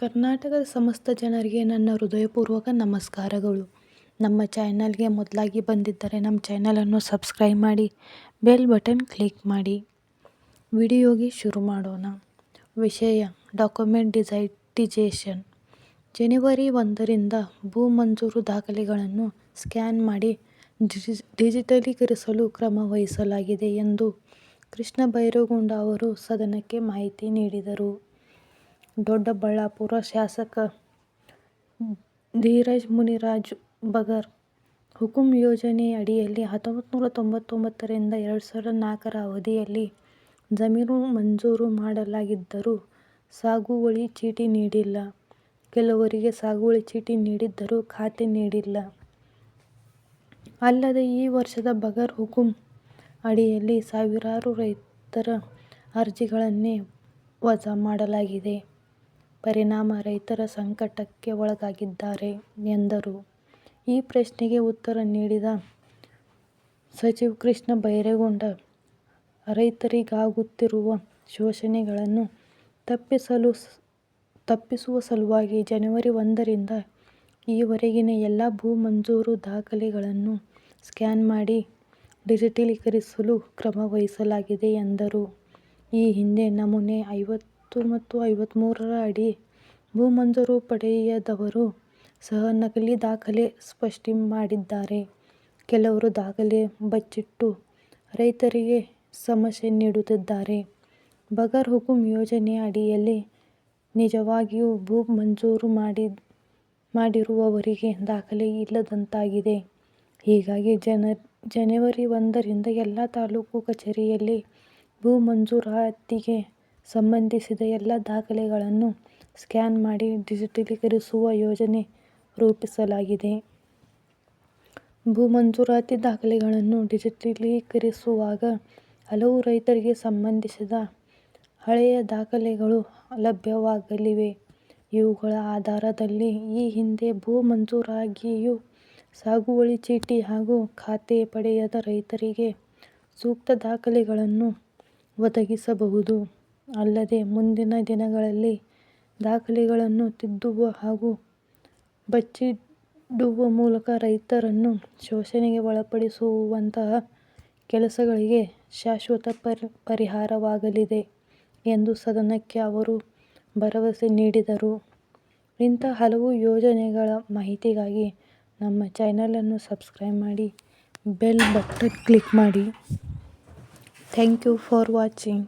ಕರ್ನಾಟಕದ ಸಮಸ್ತ ಜನರಿಗೆ ನನ್ನ ಹೃದಯಪೂರ್ವಕ ನಮಸ್ಕಾರಗಳು. ನಮ್ಮ ಚಾನಲ್ಗೆ ಮೊದಲಾಗಿ ಬಂದಿದ್ದರೆ ನಮ್ಮ ಚಾನಲನ್ನು ಸಬ್ಸ್ಕ್ರೈಬ್ ಮಾಡಿ, ಬೆಲ್ ಬಟನ್ ಕ್ಲಿಕ್ ಮಾಡಿ. ವಿಡಿಯೋಗೆ ಶುರು ಮಾಡೋಣ. ವಿಷಯ ಡಾಕ್ಯುಮೆಂಟ್ ಡಿಜಿಟೈಸೇಷನ್. ಜನವರಿ 1ರಿಂದ ಭೂ ಮಂಜೂರು ದಾಖಲೆಗಳನ್ನು ಸ್ಕ್ಯಾನ್ ಮಾಡಿ ಡಿಜಿಟಲೀಕರಿಸಲು ಕ್ರಮ ವಹಿಸಲಾಗಿದೆ ಎಂದು ಕೃಷ್ಣ ಬೈರೇಗೌಡ ಅವರು ಸದನಕ್ಕೆ ಮಾಹಿತಿ ನೀಡಿದರು. ದೊಡ್ಡಬಳ್ಳಾಪುರ ಶಾಸಕ ಧೀರಜ್ ಮುನಿರಾಜು ಬಗರ್ ಹುಕುಂ ಯೋಜನೆ ಅಡಿಯಲ್ಲಿ 1999ರಿಂದ 2004ರ ಅವಧಿಯಲ್ಲಿ ಜಮೀನು ಮಂಜೂರು ಮಾಡಲಾಗಿದ್ದರೂ ಸಾಗುವಳಿ ಚೀಟಿ ನೀಡಿಲ್ಲ. ಕೆಲವರಿಗೆ ಸಾಗುವಳಿ ಚೀಟಿ ನೀಡಿದ್ದರೂ ಖಾತೆ ನೀಡಿಲ್ಲ. ಅಲ್ಲದೆ ಈ ವರ್ಷದ ಬಗರ್ ಹುಕುಂ ಅಡಿಯಲ್ಲಿ ಸಾವಿರಾರು ರೈತರ ಅರ್ಜಿಗಳನ್ನೇ ವಜಾ ಮಾಡಲಾಗಿದೆ. ಪರಿಣಾಮ ರೈತರು ಸಂಕಟಕ್ಕೆ ಒಳಗಾಗಿದ್ದಾರೆ ಎಂದರು. ಈ ಪ್ರಶ್ನೆಗೆ ಉತ್ತರ ನೀಡಿದ ಸಚಿವ ಕೃಷ್ಣ ಬೈರೇಗೌಡ, ರೈತರಿಗಾಗುತ್ತಿರುವ ಶೋಷಣೆಗಳನ್ನು ತಪ್ಪಿಸುವ ಸಲುವಾಗಿ ಜನವರಿ 1ರಿಂದ ಈವರೆಗಿನ ಎಲ್ಲ ಭೂ ಮಂಜೂರು ದಾಖಲೆಗಳನ್ನು ಸ್ಕ್ಯಾನ್ ಮಾಡಿ ಡಿಜಿಟಲೀಕರಿಸಲು ಕ್ರಮ ವಹಿಸಲಾಗಿದೆ ಎಂದರು. ಈ ಹಿಂದೆ ನಮೂನೆ 50 ಮತ್ತು 53ರ ಅಡಿ ಭೂ ಮಂಜೂರು ಪಡೆಯದವರು ಸಹ ನಕಲಿ ದಾಖಲೆ ಸೃಷ್ಟಿ ಮಾಡಿದ್ದಾರೆ. ಕೆಲವರು ದಾಖಲೆ ಬಚ್ಚಿಟ್ಟು ರೈತರಿಗೆ ಸಮಸ್ಯೆ ನೀಡುತ್ತಿದ್ದಾರೆ. ಬಗರ್ ಹುಕುಂ ಯೋಜನೆ ಅಡಿಯಲ್ಲಿ ನಿಜವಾಗಿಯೂ ಭೂ ಮಂಜೂರು ಮಾಡಿರುವವರಿಗೆ ದಾಖಲೆ ಇಲ್ಲದಂತಾಗಿದೆ. ಹೀಗಾಗಿ ಜನವರಿ 1ರಿಂದ ಎಲ್ಲ ತಾಲೂಕು ಕಚೇರಿಯಲ್ಲಿ ಭೂ ಮಂಜೂರಾತಿಗೆ ಸಂಬಂಧಿಸಿದ ಎಲ್ಲ ದಾಖಲೆಗಳನ್ನು ಸ್ಕ್ಯಾನ್ ಮಾಡಿ ಡಿಜಿಟಲೀಕರಿಸುವ ಯೋಜನೆ ರೂಪಿಸಲಾಗಿದೆ. ಭೂ ಮಂಜೂರಾತಿ ದಾಖಲೆಗಳನ್ನು ಡಿಜಿಟಲೀಕರಿಸುವಾಗ ಹಲವು ರೈತರಿಗೆ ಸಂಬಂಧಿಸಿದ ಹಳೆಯ ದಾಖಲೆಗಳು ಲಭ್ಯವಾಗಲಿವೆ. ಇವುಗಳ ಆಧಾರದಲ್ಲಿ ಈ ಹಿಂದೆ ಭೂ ಮಂಜೂರಾಗಿಯೂ ಸಾಗುವಳಿ ಚೀಟಿ ಹಾಗೂ ಖಾತೆ ಪಡೆಯದ ರೈತರಿಗೆ ಸೂಕ್ತ ದಾಖಲೆಗಳನ್ನು ಒದಗಿಸಬಹುದು. ಅಲ್ಲದೆ ಮುಂದಿನ ದಿನಗಳಲ್ಲಿ ದಾಖಲೆಗಳನ್ನು ತಿದ್ದುವ ಹಾಗೂ ಬಚ್ಚಿಡುವ ಮೂಲಕ ರೈತರನ್ನು ಶೋಷಣೆಗೆ ಒಳಪಡಿಸುವಂತಹ ಕೆಲಸಗಳಿಗೆ ಶಾಶ್ವತ ಪರಿಹಾರವಾಗಲಿದೆ ಎಂದು ಸದನಕ್ಕೆ ಅವರು ಭರವಸೆ ನೀಡಿದರು. ಇಂಥ ಹಲವು ಯೋಜನೆಗಳ ಮಾಹಿತಿಗಾಗಿ ನಮ್ಮ ಚಾನಲನ್ನು ಸಬ್ಸ್ಕ್ರೈಬ್ ಮಾಡಿ, ಬೆಲ್ ಬಟನ್ ಕ್ಲಿಕ್ ಮಾಡಿ. Thank you for watching.